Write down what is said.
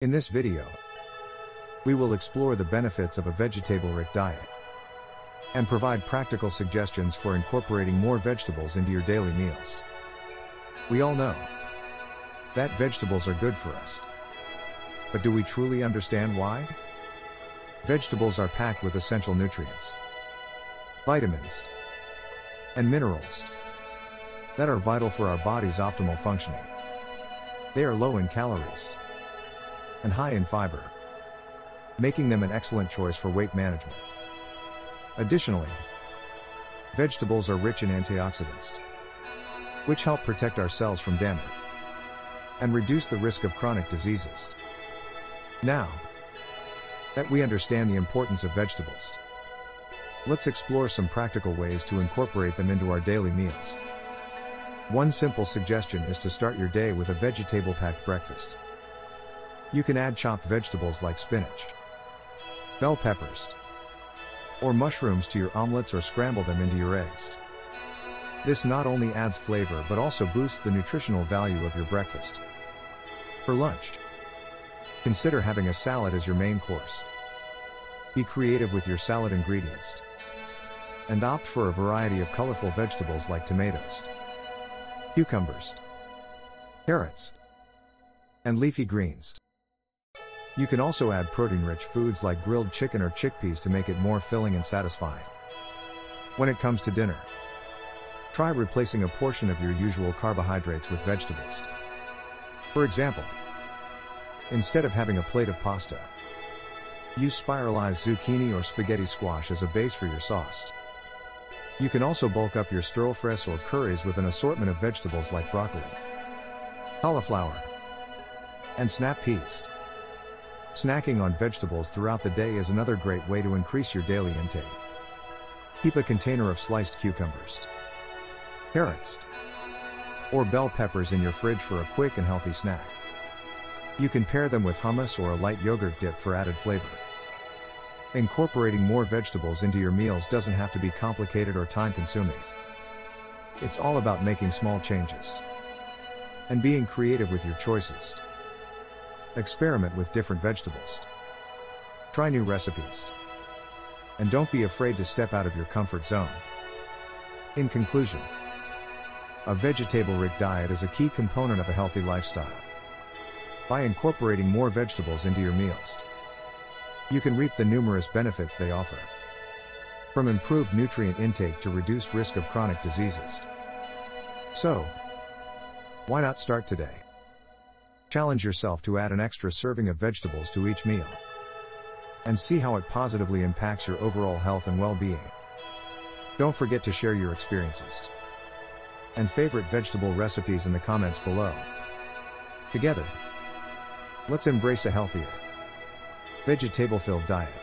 In this video, we will explore the benefits of a vegetable-rich diet and provide practical suggestions for incorporating more vegetables into your daily meals. We all know that vegetables are good for us. But do we truly understand why? Vegetables are packed with essential nutrients, vitamins, and minerals that are vital for our body's optimal functioning. They are low in calories and high in fiber, making them an excellent choice for weight management. Additionally, vegetables are rich in antioxidants, which help protect our cells from damage and reduce the risk of chronic diseases. Now that we understand the importance of vegetables, let's explore some practical ways to incorporate them into our daily meals. One simple suggestion is to start your day with a vegetable-packed breakfast. You can add chopped vegetables like spinach, bell peppers, or mushrooms to your omelets or scramble them into your eggs. This not only adds flavor but also boosts the nutritional value of your breakfast. For lunch, consider having a salad as your main course. Be creative with your salad ingredients and opt for a variety of colorful vegetables like tomatoes, cucumbers, carrots, and leafy greens. You can also add protein-rich foods like grilled chicken or chickpeas to make it more filling and satisfying. When it comes to dinner, try replacing a portion of your usual carbohydrates with vegetables. For example, instead of having a plate of pasta, use spiralized zucchini or spaghetti squash as a base for your sauce. You can also bulk up your stir-fries or curries with an assortment of vegetables like broccoli, cauliflower, and snap peas. Snacking on vegetables throughout the day is another great way to increase your daily intake. Keep a container of sliced cucumbers, carrots, or bell peppers in your fridge for a quick and healthy snack. You can pair them with hummus or a light yogurt dip for added flavor. Incorporating more vegetables into your meals doesn't have to be complicated or time-consuming. It's all about making small changes and being creative with your choices. Experiment with different vegetables. Try new recipes. And don't be afraid to step out of your comfort zone. In conclusion, a vegetable-rich diet is a key component of a healthy lifestyle. By incorporating more vegetables into your meals, you can reap the numerous benefits they offer, from improved nutrient intake to reduced risk of chronic diseases. So, why not start today? Challenge yourself to add an extra serving of vegetables to each meal and see how it positively impacts your overall health and well-being. Don't forget to share your experiences and favorite vegetable recipes in the comments below. Together, let's embrace a healthier, vegetable-filled diet.